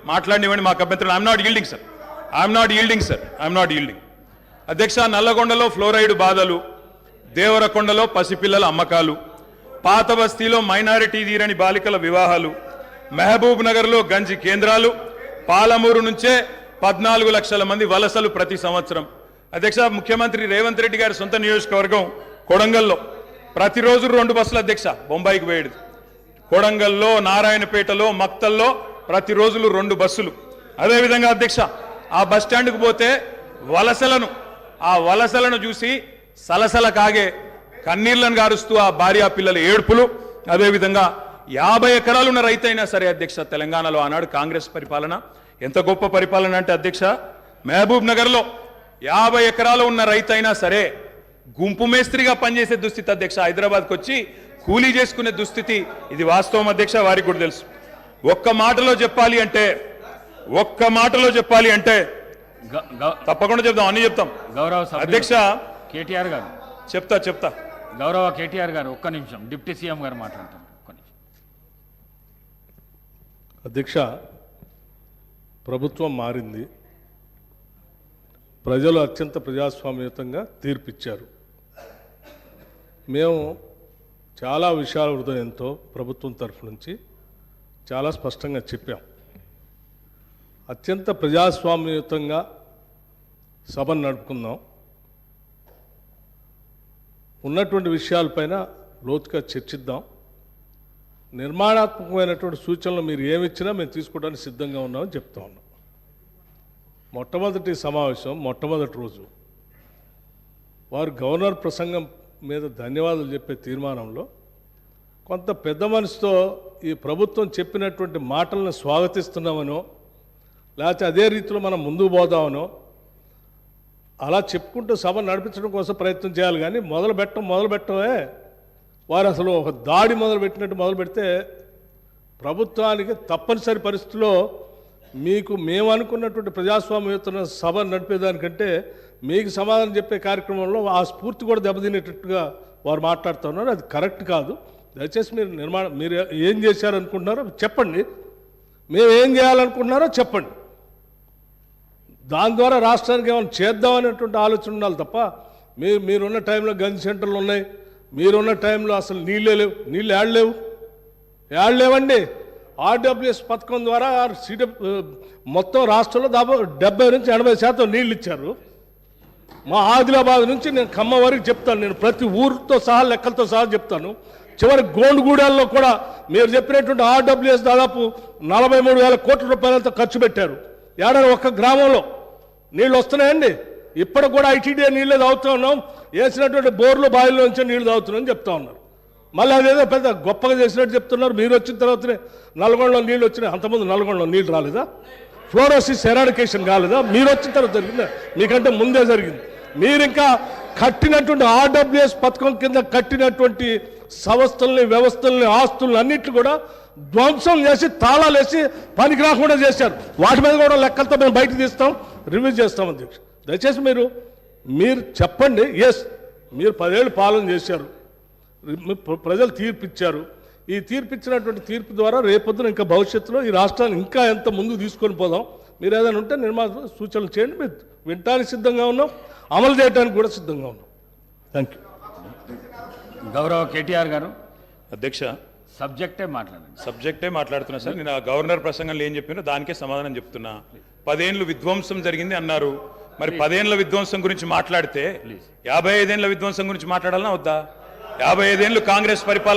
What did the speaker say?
మాట్లాడినివ్వండి మాకు అభ్యంతరం. I'm not yielding sir, I'm not yielding sir, I'm not yielding. అధ్యక్ష, నల్లగొండలో fluoride బాధలు, దేవరకొండలో పసిపిల్లల అమ్మకాలు, పాత బస్తీలో మైనారిటీ తీరని బాలికల వివాహాలు, మహబూబ్ నగర్లో గంజి కేంద్రాలు, పాలమూరు నుంచే 14 లక్షల మంది వలసలు ప్రతి సంవత్సరం. అధ్యక్ష, ముఖ్యమంత్రి రేవంత్ రెడ్డి గారి సొంత నియోజకవర్గం కొడంగల్లో ప్రతిరోజు 2 బస్సులు అధ్యక్ష బొంబాయికి పోయేది. కొడంగల్లో, నారాయణపేటలో, మక్తల్లో ప్రతిరోజులు 2 బస్సులు. అదేవిధంగా అధ్యక్ష, ఆ బస్ స్టాండ్కు పోతే ఆ వలసలను చూసి సలసల కాగే కన్నీళ్లను గారుస్తూ ఆ భార్య పిల్లల ఏడుపులు. అదేవిధంగా 50 ఎకరాలున్న రైతైనా సరే అధ్యక్ష, తెలంగాణలో ఆనాడు కాంగ్రెస్ పరిపాలన ఎంత గొప్ప పరిపాలన అంటే అధ్యక్ష, మహబూబ్ నగర్లో 50 ఎకరాలు ఉన్న రైతైనా సరే గుంపు మేస్త్రిగా పనిచేసే దుస్థితి అధ్యక్ష. హైదరాబాద్కి వచ్చి కూలీ చేసుకునే దుస్థితి. ఇది వాస్తవం అధ్యక్ష, వారికి కూడా తెలుసు. ఒక్క మాటలో చెప్పాలి అంటే తప్పకుండా చెప్తాం, అన్ని చెప్తాం. గౌరవ అధ్యక్ష కేటీఆర్ గారు చెప్తా గౌరవ కేటీఆర్ గారు ఒక్క నిమిషం, డిప్యూటీ సీఎం గారు మాట్లాడతారు. ఒక్క నిమిషం. అధ్యక్ష, ప్రభుత్వం మారింది, ప్రజలు అత్యంత ప్రజాస్వామ్యయుతంగా తీర్పిచ్చారు. మేము చాలా విషయాల హృదయంతో ప్రభుత్వం తరఫు నుంచి చాలా స్పష్టంగా చెప్పాం. అత్యంత ప్రజాస్వామ్యయుతంగా సభను నడుపుకుందాం, ఉన్నటువంటి విషయాలపైన లోతుగా చర్చిద్దాం, నిర్మాణాత్మకమైనటువంటి సూచనలు మీరు ఏమిచ్చినా మేము తీసుకోవడానికి సిద్ధంగా ఉన్నామని చెప్తా ఉన్నాం. మొట్టమొదటి సమావేశం, మొట్టమొదటి రోజు వారు గవర్నర్ ప్రసంగం మీద ధన్యవాదాలు చెప్పే తీర్మానంలో కొంత పెద్ద మనసుతో ఈ ప్రభుత్వం చెప్పినటువంటి మాటలను స్వాగతిస్తున్నామనో, లేకపోతే అదే రీతిలో మనం ముందుకు పోదామనో అలా చెప్పుకుంటూ సభ నడిపించడం కోసం ప్రయత్నం చేయాలి. కానీ మొదలుపెట్టమే వారు అసలు ఒక దాడి మొదలుపెట్టినట్టు మొదలు పెడితే ప్రభుత్వానికి తప్పనిసరి పరిస్థితుల్లో మీకు మేము అనుకున్నటువంటి ప్రజాస్వామ్యయుత సభ నడిపేదానికంటే మీకు సమాధానం చెప్పే కార్యక్రమంలో ఆ స్ఫూర్తి కూడా దెబ్బతినేటట్టుగా వారు మాట్లాడుతున్నారు. అది కరెక్ట్ కాదు. దయచేసి మీరు ఏం చేశారనుకుంటున్నారో చెప్పండి, మేము ఏం చేయాలనుకుంటున్నారో చెప్పండి. దాని ద్వారా రాష్ట్రానికి ఏమైనా చేద్దామనేటువంటి ఆలోచన ఉండాలి తప్ప మీరున్న టైంలో గంజి సెంటర్లు ఉన్నాయి, మీరున్న టైంలో అసలు నీళ్ళే లేవు. నీళ్ళు ఏడలేవండి. ఆర్డబ్ల్యూఎస్ పథకం ద్వారా మొత్తం రాష్ట్రంలో దాదాపు 70 నుంచి 80% నీళ్ళు ఇచ్చారు. మా ఆదిలాబాద్ నుంచి నేను ఖమ్మం వరకు చెప్తాను, నేను ప్రతి ఊరితో సహా లెక్కలతో సహా చెప్తాను. చివరి గోండుగూడల్లో కూడా మీరు చెప్పినటువంటి ఆర్డబ్ల్యూఎస్ దాదాపు 43,000 కోట్ల రూపాయలతో ఖర్చు పెట్టారు. ఏడాది ఒక్క గ్రామంలో నీళ్ళు వస్తున్నాయండి. ఇప్పటికి కూడా ఐటీడీఏ నీళ్ళే తాగుతూ ఉన్నాం, వేసినటువంటి బోర్లు బావిలో నుంచి నీళ్ళు తాగుతున్నామని చెప్తా ఉన్నారు. మళ్ళీ అదేదో పెద్ద గొప్పగా చేసినట్టు చెప్తున్నారు. మీరు వచ్చిన తర్వాతనే నల్గొండలో నీళ్ళు వచ్చినాయి, అంతకుముందు నల్గొండలో నీళ్ళు రాలేదా? ఫ్లోరోసిస్ ఎరాడికేషన్ కాలేదా? మీరు వచ్చిన తర్వాత జరిగిందా? మీకంటే ముందే జరిగింది. మీరు ఇంకా కట్టినటువంటి ఆర్డబ్ల్యూఎస్ పథకం కింద కట్టినటువంటి సంస్థల్ని, వ్యవస్థల్ని, ఆస్తుల్ని అన్నింటినీ కూడా ధ్వంసం చేసి తాళాలు వేసి పనికి రాకుండా చేశారు. వాటి మీద కూడా లెక్కలతో మేము బయటకు తీస్తాం, రివ్యూ చేస్తాం. అధ్యక్ష, దయచేసి మీరు చెప్పండి. ఎస్, మీరు 10 ఏళ్ళు పాలన చేశారు, ప్రజలు తీర్పిచ్చారు. ఈ తీర్పిచ్చినటువంటి తీర్పు ద్వారా రేపొద్దున ఇంకా భవిష్యత్తులో ఈ రాష్ట్రాన్ని ఇంకా ఎంత ముందుకు తీసుకొని పోదాం. మీరు ఏదైనా ఉంటే సూచనలు చేయండి. మీరు వినటానికి సిద్ధంగా ఉన్నాం, అమలు చేయడానికి కూడా సిద్ధంగా ఉన్నాం. Thank you. గౌరవ కేటీఆర్ గారు అధ్యక్ష, సబ్జెక్టే మాట్లాడుతున్నా సార్. నేను ఆ గవర్నర్ ప్రసంగంలో ఏం చెప్పినా దానికే సమాధానం చెప్తున్నా. 10 ఏళ్ళు విధ్వంసం జరిగింది అన్నారు. మరి 10 ఏళ్ల విధ్వంసం గురించి మాట్లాడితే 55 ఏళ్ల విధ్వంసం గురించి మాట్లాడాలన్నా వద్దా? 55 ఏళ్ళు కాంగ్రెస్ పరిపాలన